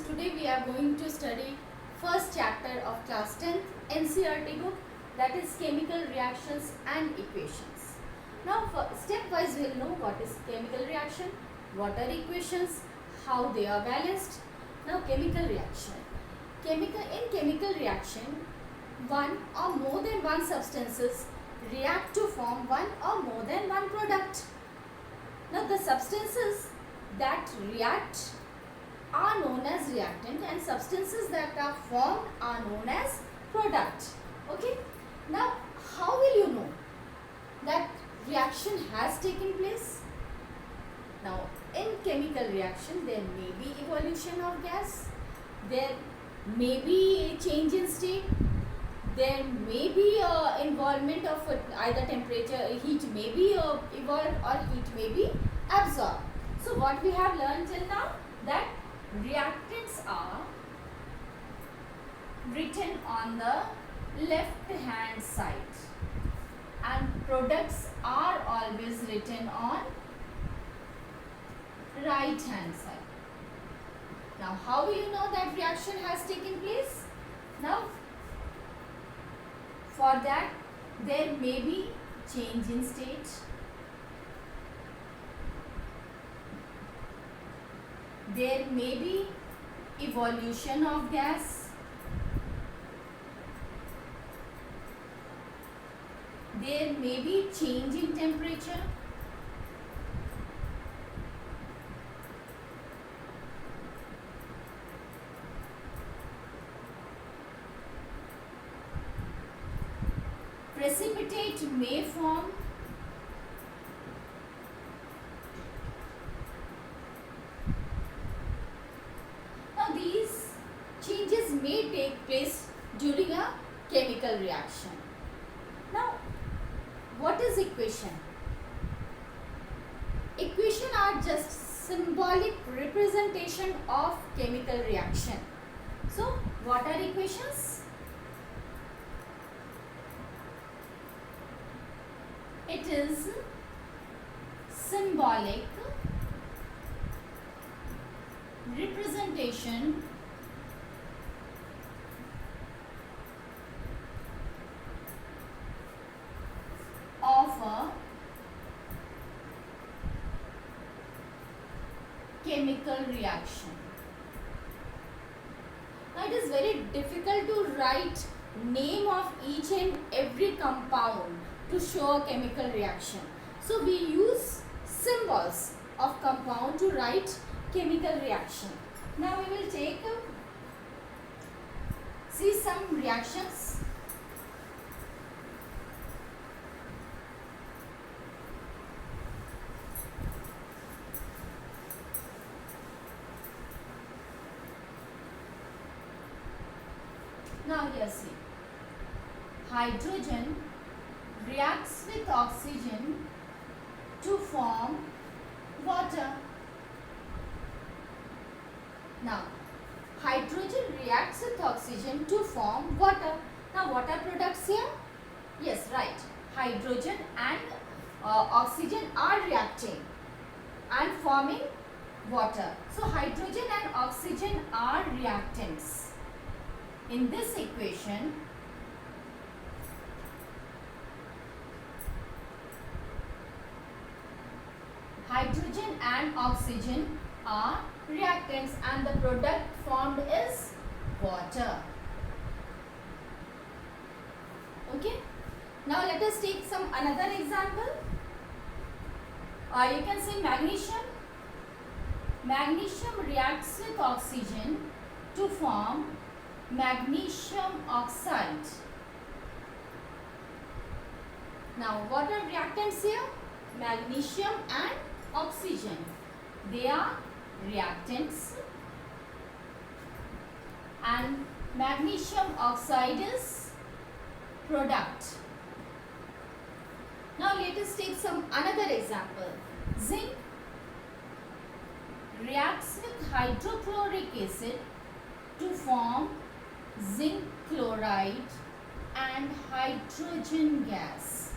today we are going to study first chapter of class 10th NCERT book, that is chemical reactions and equations. Now stepwise we will know what is chemical reaction, what are equations, how they are balanced. Now chemical reaction. In chemical reaction, one or more than one substances react to form one or more than one product. Now the substances that react are known as reactant and substances that are formed are known as product. Okay. Now how will you know that reaction has taken place? Now in chemical reaction there may be evolution of gas, there may be a change in state, there may be involvement of either temperature, heat may be evolved or heat may be absorbed. So what we have learned till now, that reactants are written on the left hand side and products are always written on right hand side. Now how will you know that reaction has taken place? Now for that there may be change in state, there may be evolution of gas, there may be change in temperature, precipitate may form, now these changes may take place during a chemical reaction. Now what is equation? Equation are just symbolic representation of chemical reaction. So what are equations? It is symbolic representation of a chemical reaction. Now it is very difficult to write name of each and every compound to show a chemical reaction. So we use symbols of compound to write chemical reaction. Now we will see some reactions. Now here see, hydrogen reacts with oxygen to form water. Now hydrogen reacts with oxygen to form water. Now what are products here? Yes, right. Hydrogen and oxygen are reacting and forming water. So hydrogen and oxygen are reactants. In this equation, hydrogen and oxygen are reactants and the product formed is water. Okay. Now let us take some another example. You can say magnesium. Magnesium reacts with oxygen to form magnesium oxide. Now what are reactants here? Magnesium and oxygen. They are reactants and magnesium oxide is product. Now let us take some another example. Zinc reacts with hydrochloric acid to form zinc chloride and hydrogen gas.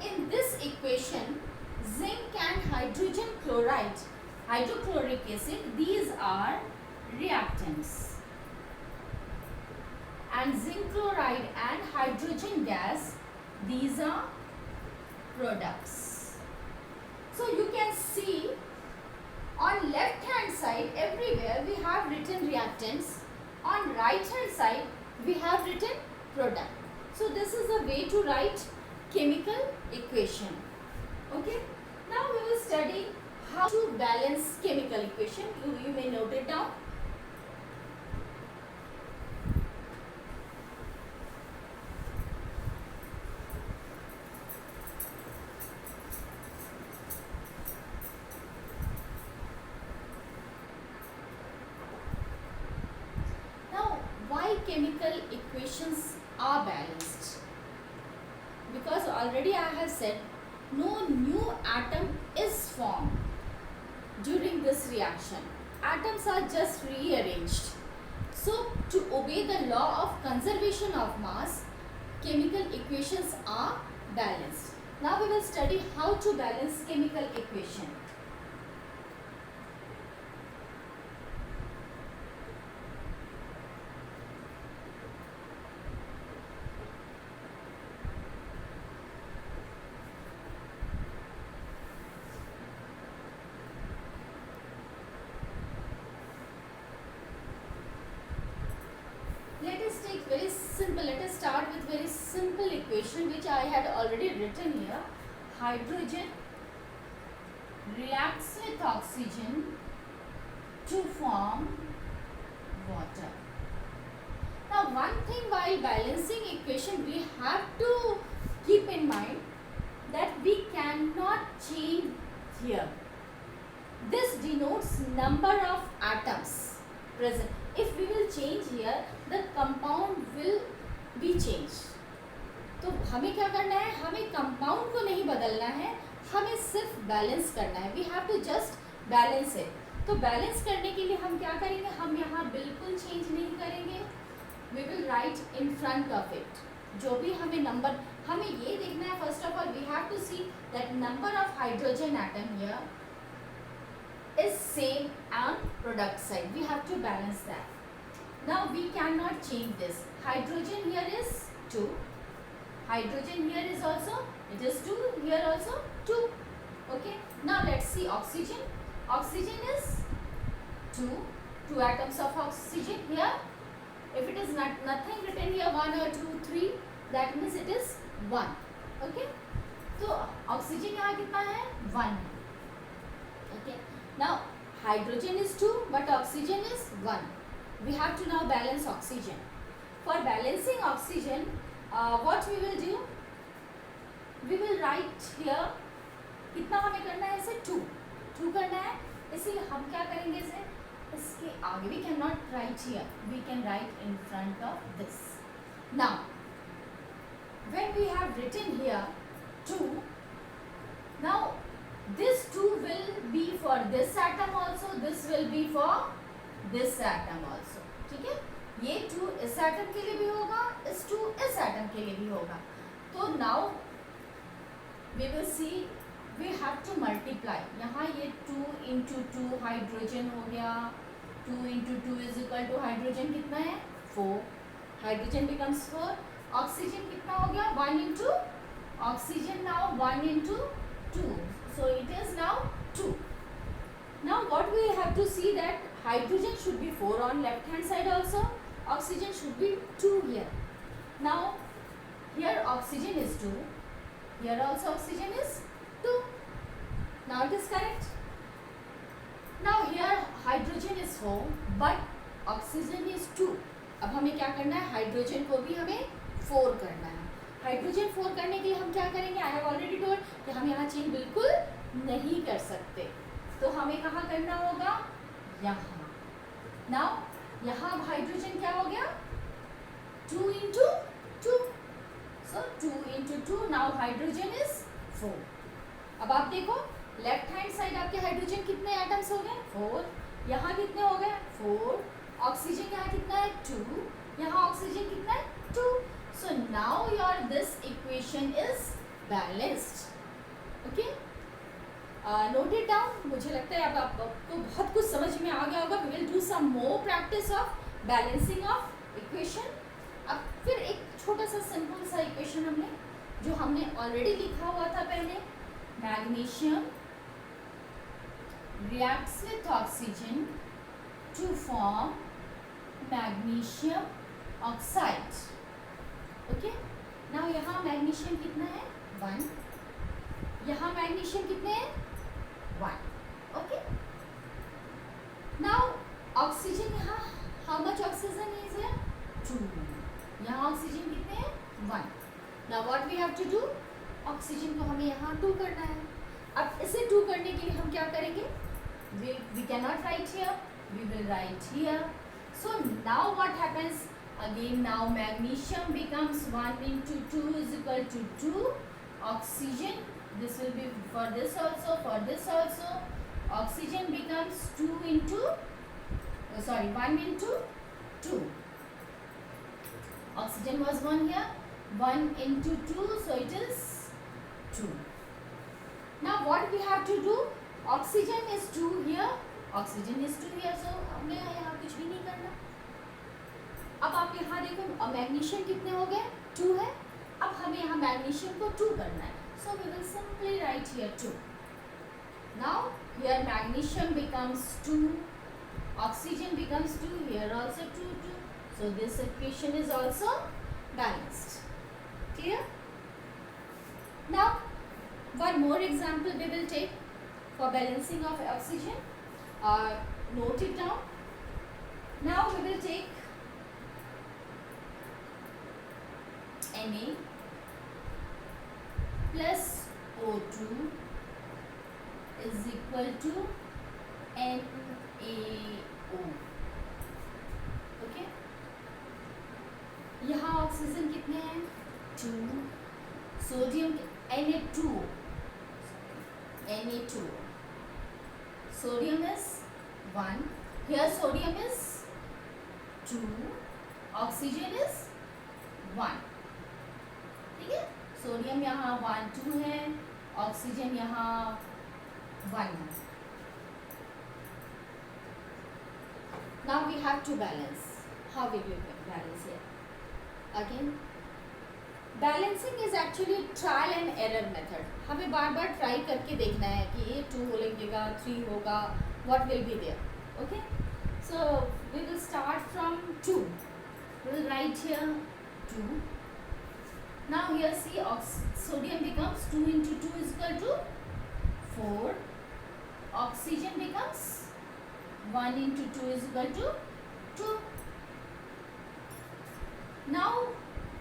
In this equation, zinc and hydrogen chloride, hydrochloric acid, these are reactants, and zinc chloride and hydrogen gas, these are products. So you can see on left hand side everywhere we have written reactants, on right hand side we have written product. So this is a way to write chemical equation. Okay, now we will study how to balance chemical equation. You may note it down. Chemical equations are balanced because already I have said no new atom is formed during this reaction. Atoms are just rearranged. So to obey the law of conservation of mass, chemical equations are balanced. Now we will study how to balance chemical equation. Let us take very simple, let us start with very simple equation which I had already written here. Hydrogen reacts with oxygen to form water. Now one thing while balancing equation we have to keep in mind that we cannot change here. This denotes number of atoms present. If we will change here, the compound will be changed. तो हमें क्या करना है, हमें compound को नहीं बदलना है, हमें सिर्फ बैलेंस करना है. We have to just balance it. तो बैलेंस करने के लिए हम क्या करेंगे, हम यहाँ बिल्कुल चेंज नहीं करेंगे. We will write in front of it. जो भी हमें नंबर, हमें ये देखना है first of all we have to see that number of hydrogen atom here is same on product side. We have to balance that. Now we cannot change this. Hydrogen here is 2. Hydrogen here is also, it is 2. Here also 2. Okay. Now let's see oxygen. Oxygen is 2. 2 atoms of oxygen here. If it is nothing written here 1 or 2, 3, that means it is 1. Okay. So oxygen यहाँ कितना है, 1. Okay. Now hydrogen is 2 but oxygen is 1. We have to now balance oxygen. For balancing oxygen, what we will do? We will write here. कितना हमें करना है, इसे 2 करना है. इसलिए हम क्या करेंगे, इसे इसके आगे we cannot write here. We can write in front of this. Now, when we have written here 2, now this 2 will be for this atom also, this will be for this atom also. ठीक है, ये 2 इस atom के लिए भी होगा, इस 2 इस एटम के लिए भी होगा. तो now we will see we have to multiply. यहाँ ये 2 into 2 हाइड्रोजन हो गया. 2 into 2 is equal to hydrogen कितना है, 4. Hydrogen becomes 4. ऑक्सीजन कितना हो गया, 1 into oxygen now 1 into 2. So it is now 2. Now what we have to see that hydrogen should be 4 on left hand side also. Oxygen should be 2 here. Now here oxygen is 2. Here also oxygen is 2. Now it is correct. Now here hydrogen is 4 but oxygen is 2. अब हमें क्या करना है, hydrogen को भी हमें 4 करना है. हाइड्रोजन 4 करने के लिए हम क्या करेंगे, आई हैव ऑलरेडी टोल्ड कि हम यहाँ चेंज बिल्कुल नहीं कर सकते. तो हमें कहाँ करना होगा, यहाँ. नाउ यहाँ हाइड्रोजन क्या हो गया, 2 into 2. So 2 into 2. Now hydrogen is 4. अब आप देखो लेफ्ट हैंड साइड आपके हाइड्रोजन कितने एटम्स हो गए, 4. यहाँ कितने हो गए, 4. ऑक्सीजन यहाँ कितना है, 2. यहाँ ऑक्सीजन कितना है, 2. So now your this equation is balanced. Okay. Note it down. मुझे लगता है अब आपको बहुत कुछ समझ में आ गया होगा. We will do some more practice of balancing of equation. अब फिर एक छोटा सा सिंपल सा इक्वेशन जो हमने ऑलरेडी लिखा हुआ था पहले. Magnesium reacts with oxygen to form magnesium oxide. Okay. Now यहाँ मैग्नीशियम कितना है 1. यहाँ मैग्नीशियम कितने हैं 1. ओके. नाउ ऑक्सीजन यहाँ हाउ मच ऑक्सीजन इज है 2. यहाँ ऑक्सीजन कितने हैं 1. Now what we have to do, oxygen को हमें यहाँ 2 करना है. अब इसे 2 करने के लिए हम क्या करेंगे, we cannot write here, we will write here. So now what happens again, now magnesium becomes 1 into 2 is equal to 2. Oxygen, this will be for this also, for this also. Oxygen becomes 2 into 1 into 2. Oxygen was 1 here, 1 into 2, so it is 2. Now what we have to do, oxygen is 2 here, oxygen is 2 here, so हमें यहाँ कुछ भी नहीं करना. अब आप यहाँ देखो मैग्नीशियम कितने हो गए 2 है. अब हमें यहाँ मैग्नीशियम को 2 करना है, so we will simply write here 2. Now here magnesium becomes 2, oxygen becomes 2, here also 2 2, so this equation is also balanced. Clear? Now one more example we will take for balancing of oxygen. Note it down. Now we will take Na plus O2 is equal to NaO. Okay. यहाँ oxygen कितने हैं 2, sodium Na2, sodium is 1, here sodium is 2, oxygen is 1. ठीक है, sodium यहाँ 1 2 है, oxygen यहाँ 1 है. Now we have to balance. How will we balance here? Again, balancing is actually trial and error method. हमें बार बार ट्राई करके देखना है कि ये 2 लगेगा 3 होगा, what will be there. Okay, so we will start from 2. We will write here 2. Now here see sodium becomes 2 into 2 is equal to 4. Oxygen becomes 1 into 2 is equal to 2. Now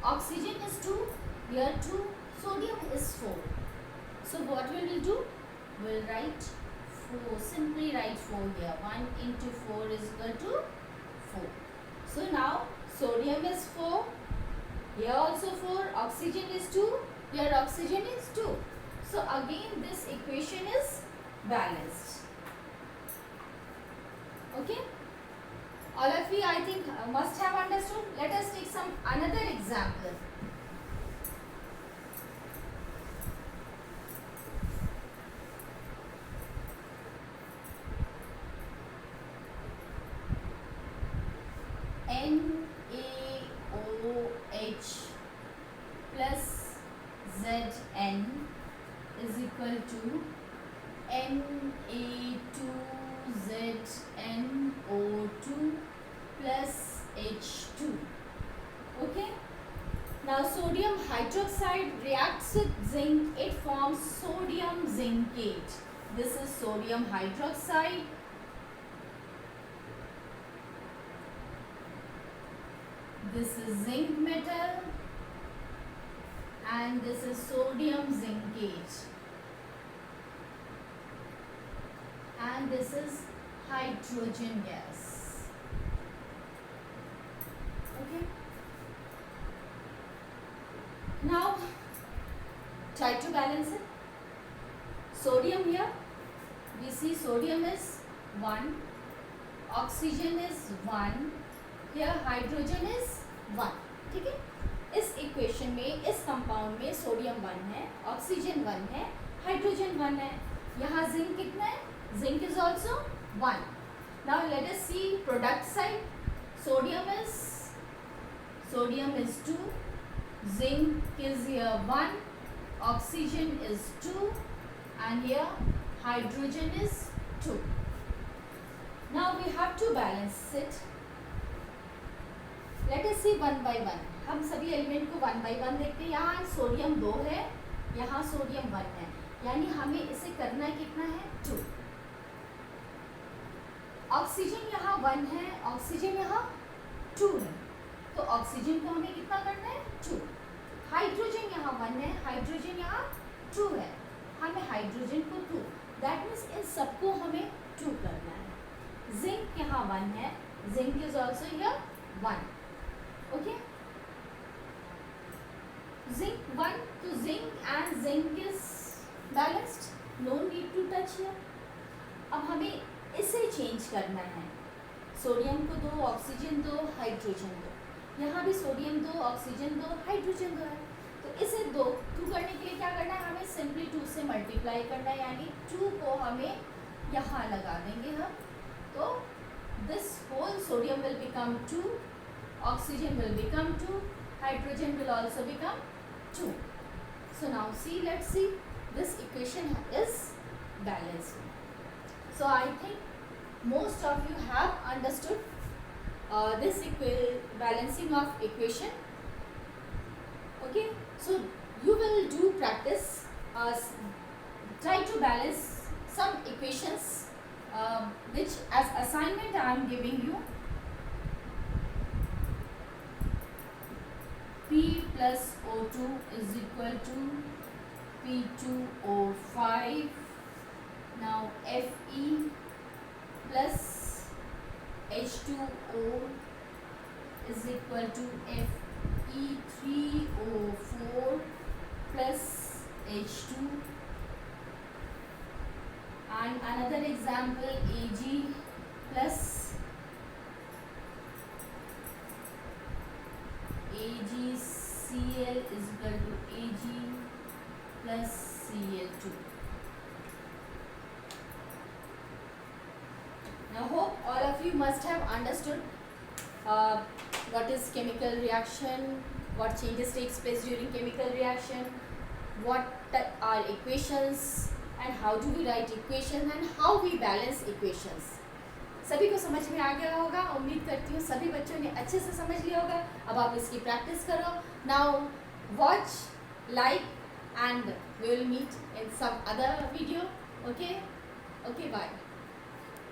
oxygen is 2, here 2, sodium is 4. So what will we do? We will write 4, simply write 4 here. 1 into 4 is equal to 4. So now sodium is 4, here also 4, oxygen is 2, here oxygen is 2. So again this equation is balanced. Okay? All of you, I think, must have understood. Let us take some another example. NaOH plus Zn is equal to Na2ZnO2 plus H2. Okay. Now sodium hydroxide reacts with zinc. It forms sodium zincate. This is sodium hydroxide. This is zinc metal. And this is sodium zincate. And this is hydrogen gas. Okay. Now try to balance it. Sodium here, we see sodium is 1, oxygen is 1, here hydrogen is 1. ठीक है, इस equation में, इस compound में sodium 1 है, oxygen 1 है, hydrogen 1 है. यहाँ जिंक कितना है, zinc is also 1. Now let us see product side. Sodium is 2, zinc is here 1, oxygen is 2, and here hydrogen is 2. Now we have to balance it. Let us see one by one. हम सभी element को 1 by 1 देखते हैं. यहाँ sodium 2 है, यहाँ sodium 1 है, यानी हमें इसे करना कितना है 2. ऑक्सीजन यहाँ 1 है, ऑक्सीजन यहाँ 2 है, तो ऑक्सीजन को हमें कितना करना है 2. हाइड्रोजन यहाँ 1 है, हाइड्रोजन यहाँ 2 है, हमें हाइड्रोजन को 2. दैट मीन्स इन सबको हमें 2 करना है. जिंक यहाँ 1 है, zinc is also here 1. Okay, zinc 1, तो zinc and zinc is balanced, no need to touch here. अब हमें इसे चेंज करना है. सोडियम को 2, ऑक्सीजन 2, हाइड्रोजन 2. यहाँ भी सोडियम 2, ऑक्सीजन 2, हाइड्रोजन 2 है, तो इसे 2 करने के लिए क्या करना है, हमें सिंपली 2 से मल्टीप्लाई करना है, यानी 2 को हमें यहाँ लगा देंगे हम. तो this whole sodium will become 2, oxygen will become 2, hydrogen will also become 2. So now see, let's see, this equation is balanced. So I think most of you have understood this balancing of equation. Okay, so you will do practice, try to balance some equations which as assignment I am giving you. P plus O2 is equal to P2O5. Now Fe plus H2O is equal to Fe3O4 plus H2. And another example, Ag plus AgCl is equal to Ag plus Cl2. Now hope all of you must have understood what is chemical reaction, what changes takes place during chemical reaction, what are equations and how do we write equations and how we balance equations. सभी को समझ में आ गया होगा, उम्मीद करती हूँ सभी बच्चों ने अच्छे से समझ लिया होगा. अब आप इसकी प्रैक्टिस करो. Now watch, like and we will meet in some other video. Okay, bye.